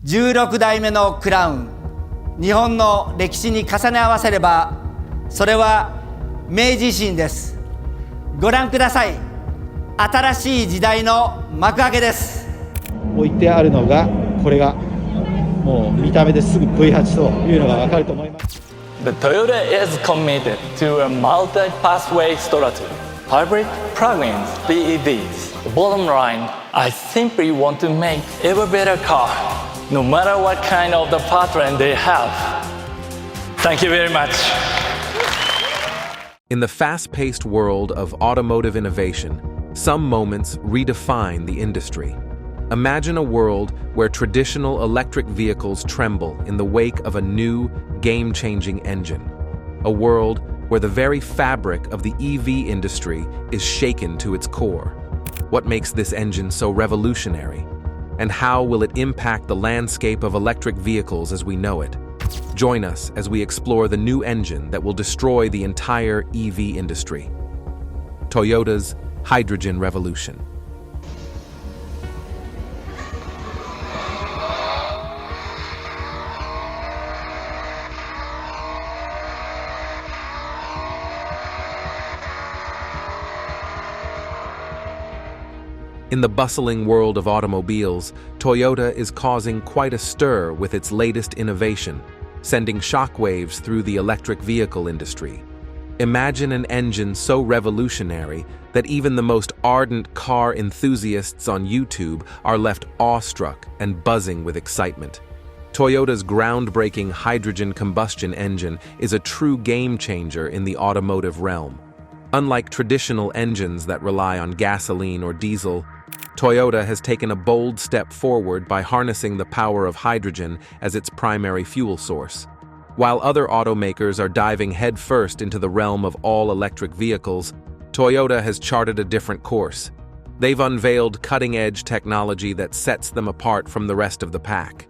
16代目のクラウン、日本の歴史に重ね合わせれば、それは明治維新です。ご覧ください。新しい時代の幕開けです。置いてあるのが、これがもう見た目ですぐ V8 というのがわかると思います。The Toyota is committed to a multi-pathway strategy. Hybrid, plug-ins, BEVs. The bottom line, I simply want to make ever better car, no matter what kind of the powertrain they have. Thank you very much. In the fast-paced world of automotive innovation, some moments redefine the industry. Imagine a world where traditional electric vehicles tremble in the wake of a new, game-changing engine. A world where the very fabric of the EV industry is shaken to its core. What makes this engine so revolutionary? And how will it impact the landscape of electric vehicles as we know it? Join us as we explore the new engine that will destroy the entire EV industry. Toyota's Hydrogen Revolution. In the bustling world of automobiles, Toyota is causing quite a stir with its latest innovation, sending shockwaves through the electric vehicle industry. Imagine an engine so revolutionary that even the most ardent car enthusiasts on YouTube are left awestruck and buzzing with excitement. Toyota's groundbreaking hydrogen combustion engine is a true game-changer in the automotive realm. Unlike traditional engines that rely on gasoline or diesel, Toyota has taken a bold step forward by harnessing the power of hydrogen as its primary fuel source. While other automakers are diving headfirst into the realm of all-electric vehicles, Toyota has charted a different course. They've unveiled cutting-edge technology that sets them apart from the rest of the pack.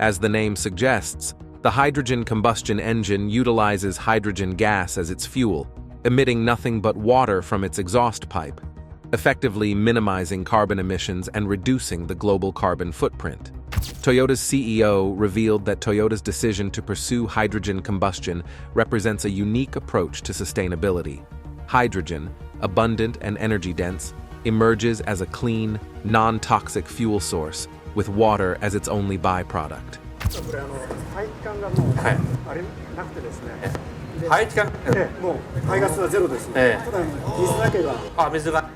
As the name suggests, the hydrogen combustion engine utilizes hydrogen gas as its fuel, emitting nothing but water from its exhaust pipe, effectively minimizing carbon emissions and reducing the global carbon footprint. Toyota's CEO revealed that Toyota's decision to pursue hydrogen combustion represents a unique approach to sustainability. Hydrogen, abundant and energy-dense, emerges as a clean, non-toxic fuel source, with water as its only byproduct. 排気管もう排ガスはゼロですね。ただ水だけが。水が。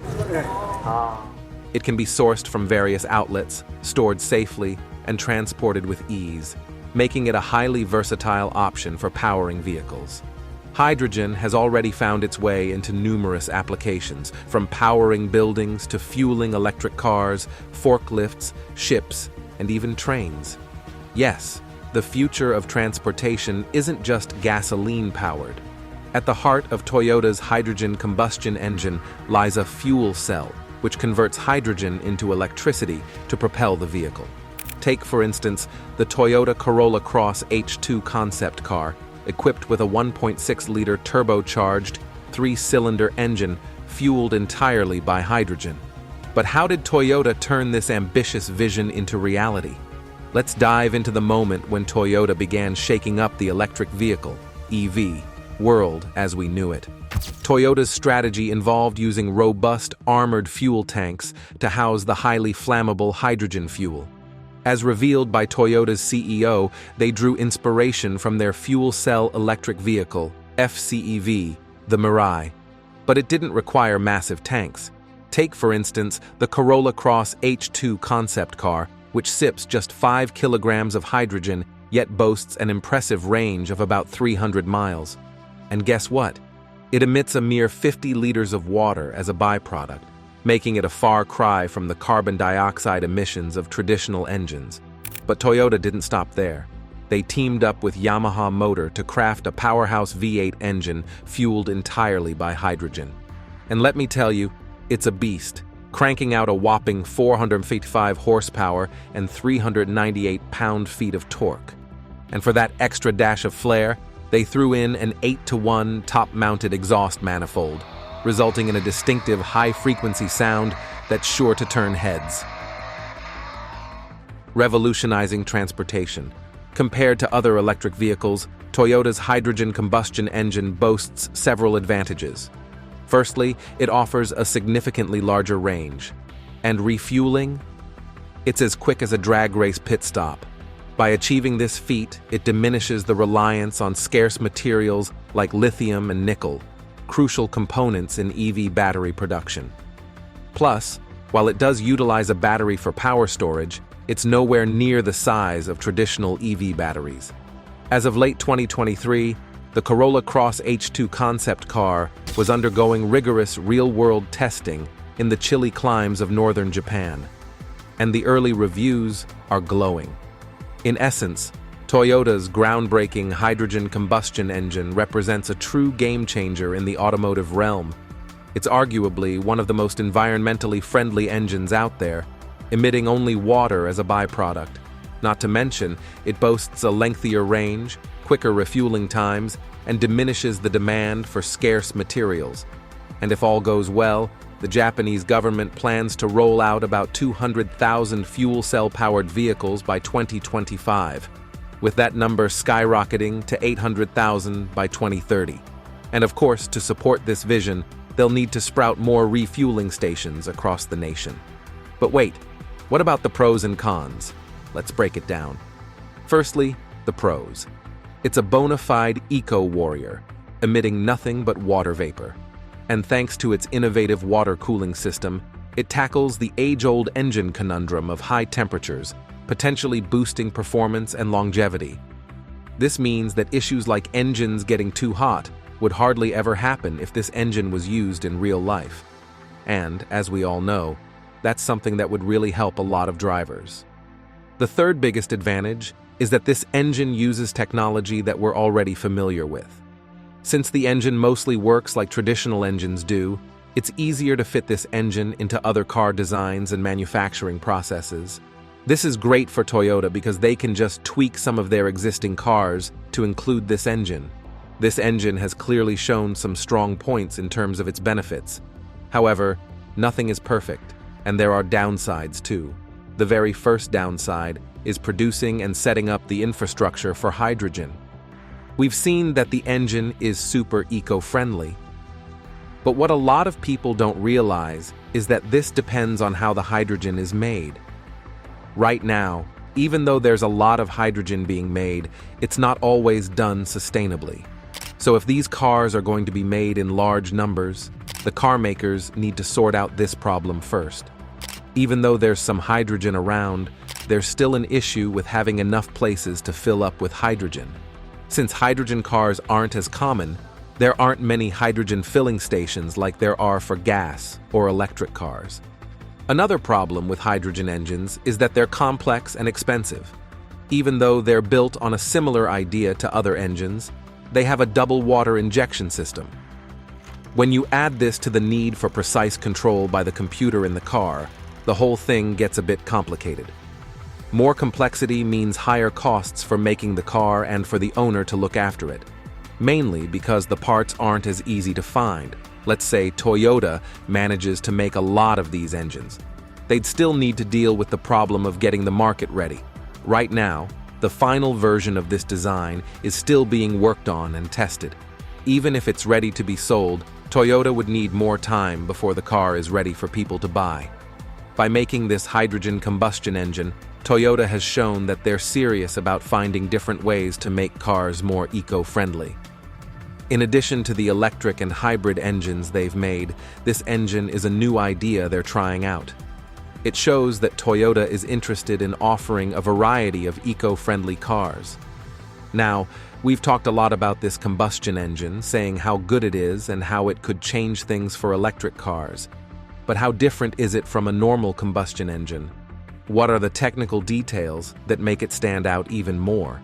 It can be sourced from various outlets, stored safely, and transported with ease, making it a highly versatile option for powering vehicles. Hydrogen has already found its way into numerous applications, from powering buildings to fueling electric cars, forklifts, ships, and even trains. Yes, the future of transportation isn't just gasoline-powered. At the heart of Toyota's hydrogen combustion engine lies a fuel cell, which converts hydrogen into electricity to propel the vehicle. Take, for instance, the Toyota Corolla Cross H2 concept car, equipped with a 1.6-liter turbocharged, 3-cylinder engine fueled entirely by hydrogen. But how did Toyota turn this ambitious vision into reality? Let's dive into the moment when Toyota began shaking up the electric vehicle, EV, world as we knew it. Toyota's strategy involved using robust, armored fuel tanks to house the highly flammable hydrogen fuel. As revealed by Toyota's CEO, they drew inspiration from their fuel cell electric vehicle, FCEV, the Mirai. But it didn't require massive tanks. Take, for instance, the Corolla Cross H2 concept car, which sips just 5 kilograms of hydrogen, yet boasts an impressive range of about 300 miles. And guess what? It emits a mere 50 liters of water as a byproduct, making it a far cry from the carbon dioxide emissions of traditional engines. But Toyota didn't stop there. They teamed up with Yamaha Motor to craft a powerhouse V8 engine fueled entirely by hydrogen. And let me tell you, it's a beast, cranking out a whopping 455 horsepower and 398 pound-feet of torque. And for that extra dash of flair, they threw in an 8-to-1 top-mounted exhaust manifold, resulting in a distinctive high-frequency sound that's sure to turn heads. revolutionizing transportation. Compared to other electric vehicles, Toyota's hydrogen combustion engine boasts several advantages. Firstly, it offers a significantly larger range. And refueling? It's as quick as a drag race pit stop. By achieving this feat, it diminishes the reliance on scarce materials like lithium and nickel, crucial components in EV battery production. Plus, while it does utilize a battery for power storage, it's nowhere near the size of traditional EV batteries. As of late 2023, the Corolla Cross H2 concept car was undergoing rigorous real-world testing in the chilly climes of northern Japan, and the early reviews are glowing. In essence, Toyota's groundbreaking hydrogen combustion engine represents a true game-changer in the automotive realm. It's arguably one of the most environmentally friendly engines out there, emitting only water as a byproduct. Not to mention, it boasts a lengthier range, quicker refueling times, and diminishes the demand for scarce materials. And if all goes well, the Japanese government plans to roll out about 200,000 fuel cell-powered vehicles by 2025, with that number skyrocketing to 800,000 by 2030. And of course, to support this vision, they'll need to sprout more refueling stations across the nation. But wait, what about the pros and cons? Let's break it down. Firstly, the pros. It's a bona fide eco-warrior, emitting nothing but water vapor. And thanks to its innovative water cooling system, it tackles the age-old engine conundrum of high temperatures, potentially boosting performance and longevity. This means that issues like engines getting too hot would hardly ever happen if this engine was used in real life. And, as we all know, that's something that would really help a lot of drivers. The third biggest advantage is that this engine uses technology that we're already familiar with. Since the engine mostly works like traditional engines do, it's easier to fit this engine into other car designs and manufacturing processes. This is great for Toyota because they can just tweak some of their existing cars to include this engine. This engine has clearly shown some strong points in terms of its benefits. However, nothing is perfect, and there are downsides too. The very first downside is producing and setting up the infrastructure for hydrogen. We've seen that the engine is super eco-friendly. But what a lot of people don't realize is that this depends on how the hydrogen is made. Right now, even though there's a lot of hydrogen being made, it's not always done sustainably. So if these cars are going to be made in large numbers, the car makers need to sort out this problem first. Even though there's some hydrogen around, there's still an issue with having enough places to fill up with hydrogen. Since hydrogen cars aren't as common, there aren't many hydrogen filling stations like there are for gas or electric cars. Another problem with hydrogen engines is that they're complex and expensive. Even though they're built on a similar idea to other engines, they have a double water injection system. When you add this to the need for precise control by the computer in the car, the whole thing gets a bit complicated. More complexity means higher costs for making the car and for the owner to look after it, mainly because the parts aren't as easy to find. Let's say Toyota manages to make a lot of these engines. They'd still need to deal with the problem of getting the market ready. Right now, the final version of this design is still being worked on and tested. Even if it's ready to be sold, Toyota would need more time before the car is ready for people to buy. By making this hydrogen combustion engine, Toyota has shown that they're serious about finding different ways to make cars more eco-friendly. In addition to the electric and hybrid engines they've made, this engine is a new idea they're trying out. It shows that Toyota is interested in offering a variety of eco-friendly cars. Now, we've talked a lot about this combustion engine, saying how good it is and how it could change things for electric cars. But how different is it from a normal combustion engine? What are the technical details that make it stand out even more?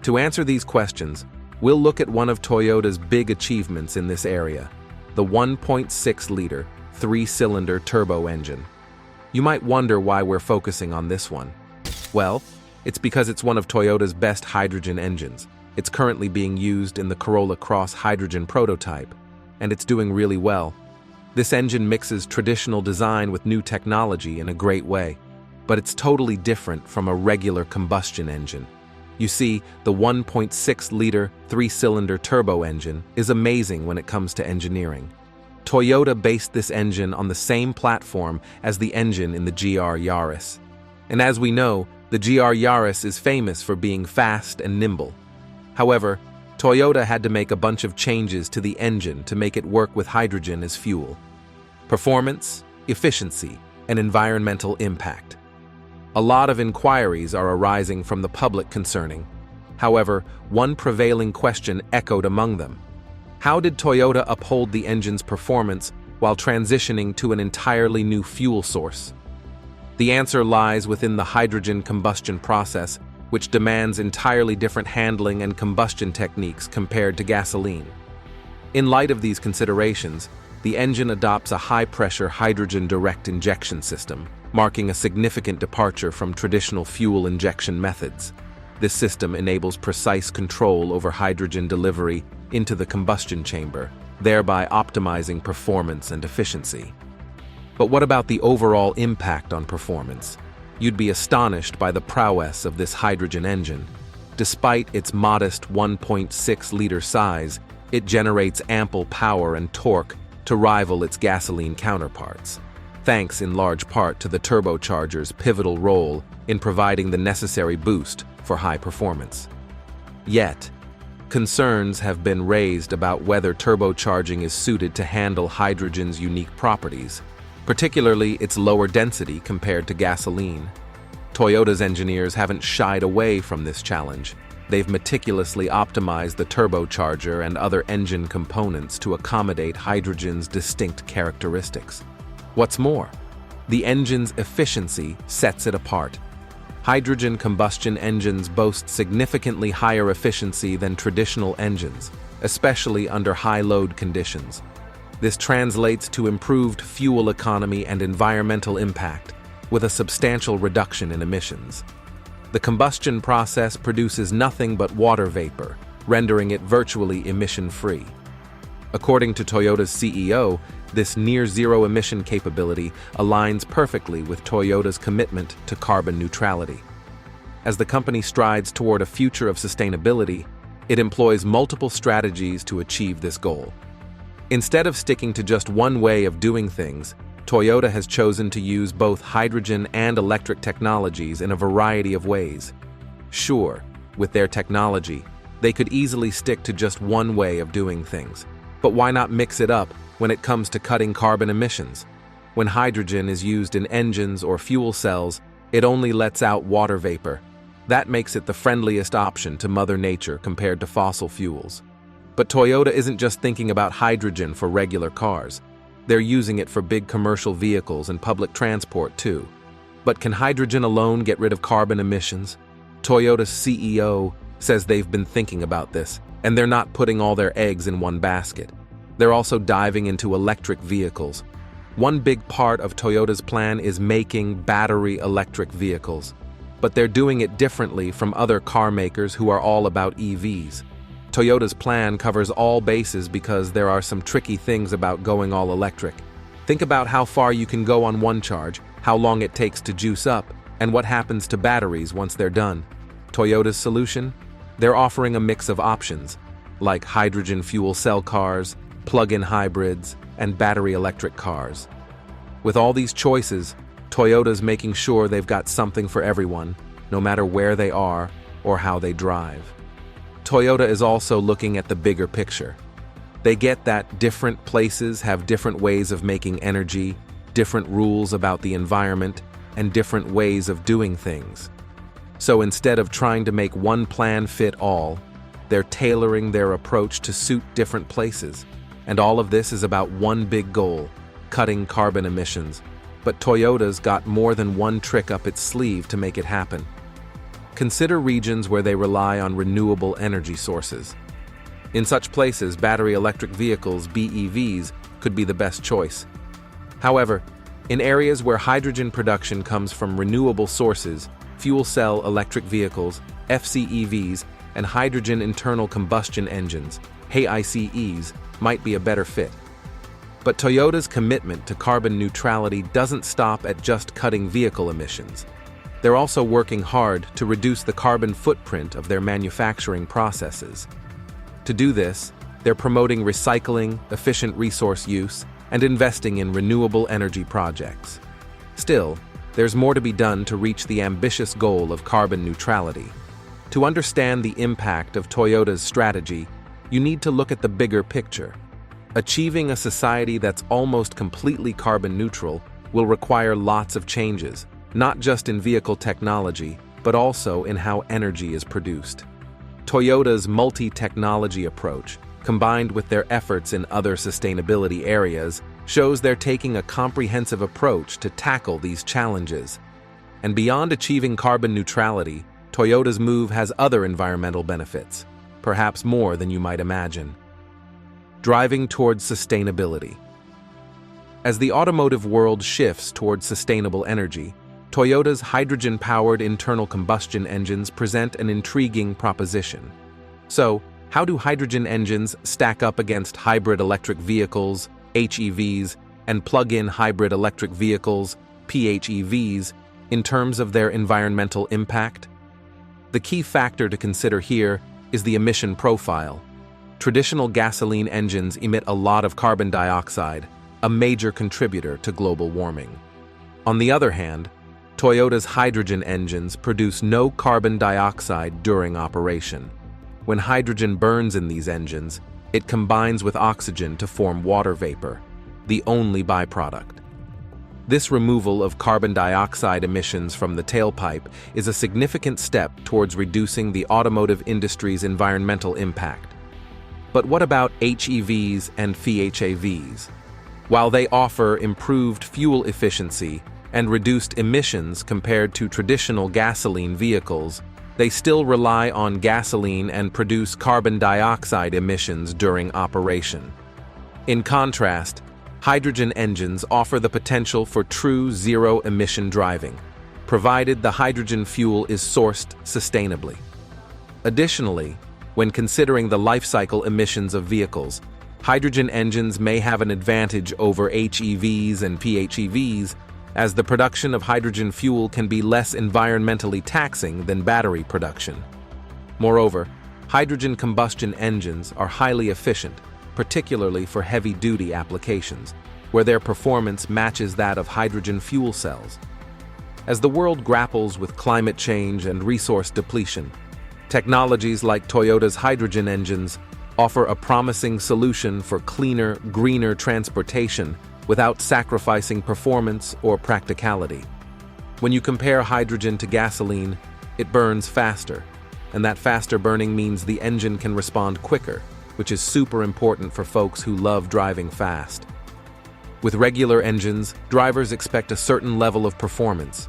To answer these questions, we'll look at one of Toyota's big achievements in this area, the 1.6-liter, 3-cylinder turbo engine. You might wonder why we're focusing on this one. Well, it's because it's one of Toyota's best hydrogen engines. It's currently being used in the Corolla Cross hydrogen prototype, and it's doing really well. This engine mixes traditional design with new technology in a great way. but it's totally different from a regular combustion engine. You see, the 1.6-liter, 3-cylinder turbo engine is amazing when it comes to engineering. Toyota based this engine on the same platform as the engine in the GR Yaris. And as we know, the GR Yaris is famous for being fast and nimble. However, Toyota had to make a bunch of changes to the engine to make it work with hydrogen as fuel. Performance, efficiency, and environmental impact. A lot of inquiries are arising from the public concerning. However, one prevailing question echoed among them. How did Toyota uphold the engine's performance while transitioning to an entirely new fuel source? The answer lies within the hydrogen combustion process, which demands entirely different handling and combustion techniques compared to gasoline. In light of these considerations, the engine adopts a high-pressure hydrogen direct injection system, marking a significant departure from traditional fuel injection methods. This system enables precise control over hydrogen delivery into the combustion chamber, thereby optimizing performance and efficiency. But what about the overall impact on performance? You'd be astonished by the prowess of this hydrogen engine. Despite its modest 1.6-liter size, it generates ample power and torque to rival its gasoline counterparts, thanks in large part to the turbocharger's pivotal role in providing the necessary boost for high performance. Yet, concerns have been raised about whether turbocharging is suited to handle hydrogen's unique properties, particularly its lower density compared to gasoline. Toyota's engineers haven't shied away from this challenge. They've meticulously optimized the turbocharger and other engine components to accommodate hydrogen's distinct characteristics. What's more, the engine's efficiency sets it apart. Hydrogen combustion engines boast significantly higher efficiency than traditional engines, especially under high-load conditions. This translates to improved fuel economy and environmental impact, with a substantial reduction in emissions. The combustion process produces nothing but water vapor, rendering it virtually emission-free. According to Toyota's CEO, this near-zero emission capability aligns perfectly with Toyota's commitment to carbon neutrality. As the company strides toward a future of sustainability, it employs multiple strategies to achieve this goal. Instead of sticking to just one way of doing things, Toyota has chosen to use both hydrogen and electric technologies in a variety of ways. Sure, with their technology, they could easily stick to just one way of doing things. But why not mix it up when it comes to cutting carbon emissions? When hydrogen is used in engines or fuel cells, it only lets out water vapor. That makes it the friendliest option to Mother Nature compared to fossil fuels. But Toyota isn't just thinking about hydrogen for regular cars. They're using it for big commercial vehicles and public transport too. But can hydrogen alone get rid of carbon emissions? Toyota's CEO says they've been thinking about this, and they're not putting all their eggs in one basket. They're also diving into electric vehicles. One big part of Toyota's plan is making battery electric vehicles. But they're doing it differently from other car makers who are all about EVs. Toyota's plan covers all bases because there are some tricky things about going all electric. Think about how far you can go on one charge, how long it takes to juice up, and what happens to batteries once they're done. Toyota's solution? They're offering a mix of options, like hydrogen fuel cell cars, plug-in hybrids, and battery electric cars. With all these choices, Toyota's making sure they've got something for everyone, no matter where they are or how they drive. Toyota is also looking at the bigger picture. They get that different places have different ways of making energy, different rules about the environment, and different ways of doing things. So instead of trying to make one plan fit all, they're tailoring their approach to suit different places. And all of this is about one big goal, cutting carbon emissions. But Toyota's got more than one trick up its sleeve to make it happen. Consider regions where they rely on renewable energy sources. In such places, battery electric vehicles, BEVs, could be the best choice. However, in areas where hydrogen production comes from renewable sources, fuel cell electric vehicles, FCEVs, and hydrogen internal combustion engines, HICEs, might be a better fit. But Toyota's commitment to carbon neutrality doesn't stop at just cutting vehicle emissions. They're also working hard to reduce the carbon footprint of their manufacturing processes. To do this, they're promoting recycling, efficient resource use, and investing in renewable energy projects. Still, there's more to be done to reach the ambitious goal of carbon neutrality. To understand the impact of Toyota's strategy, you need to look at the bigger picture. Achieving a society that's almost completely carbon neutral will require lots of changes, not just in vehicle technology, but also in how energy is produced. Toyota's multi-technology approach, combined with their efforts in other sustainability areas, shows they're taking a comprehensive approach to tackle these challenges. And beyond achieving carbon neutrality, Toyota's move has other environmental benefits, perhaps more than you might imagine. Driving towards sustainability. As the automotive world shifts towards sustainable energy, Toyota's hydrogen-powered internal combustion engines present an intriguing proposition. So, how do hydrogen engines stack up against hybrid electric vehicles, HEVs, and plug-in hybrid electric vehicles, PHEVs, in terms of their environmental impact? The key factor to consider here is the emission profile. Traditional gasoline engines emit a lot of carbon dioxide, a major contributor to global warming. On the other hand, Toyota's hydrogen engines produce no carbon dioxide during operation. When hydrogen burns in these engines, it combines with oxygen to form water vapor, the only byproduct. This removal of carbon dioxide emissions from the tailpipe is a significant step towards reducing the automotive industry's environmental impact. But what about HEVs and PHEVs? While they offer improved fuel efficiency and reduced emissions compared to traditional gasoline vehicles, they still rely on gasoline and produce carbon dioxide emissions during operation. In contrast, hydrogen engines offer the potential for true zero-emission driving, provided the hydrogen fuel is sourced sustainably. Additionally, when considering the life cycle emissions of vehicles, hydrogen engines may have an advantage over HEVs and PHEVs, as the production of hydrogen fuel can be less environmentally taxing than battery production. Moreover, hydrogen combustion engines are highly efficient, particularly for heavy-duty applications, where their performance matches that of hydrogen fuel cells. As the world grapples with climate change and resource depletion, technologies like Toyota's hydrogen engines offer a promising solution for cleaner, greener transportation without sacrificing performance or practicality. When you compare hydrogen to gasoline, it burns faster, and that faster burning means the engine can respond quicker, which is super important for folks who love driving fast. With regular engines, drivers expect a certain level of performance.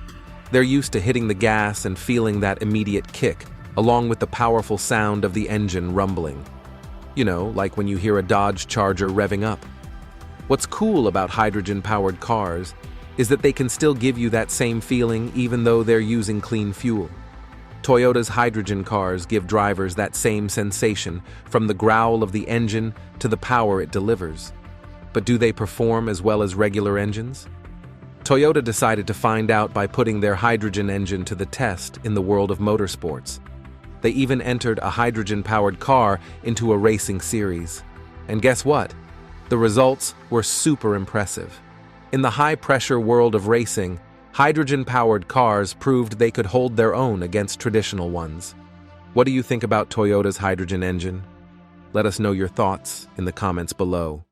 They're used to hitting the gas and feeling that immediate kick, along with the powerful sound of the engine rumbling. You know, like when you hear a Dodge Charger revving up. What's cool about hydrogen-powered cars is that they can still give you that same feeling even though they're using clean fuel. Toyota's hydrogen cars give drivers that same sensation, from the growl of the engine to the power it delivers. But do they perform as well as regular engines? Toyota decided to find out by putting their hydrogen engine to the test in the world of motorsports. They even entered a hydrogen-powered car into a racing series. And guess what? The results were super impressive. In the high-pressure world of racing, hydrogen-powered cars proved they could hold their own against traditional ones. What do you think about Toyota's hydrogen engine? Let us know your thoughts in the comments below.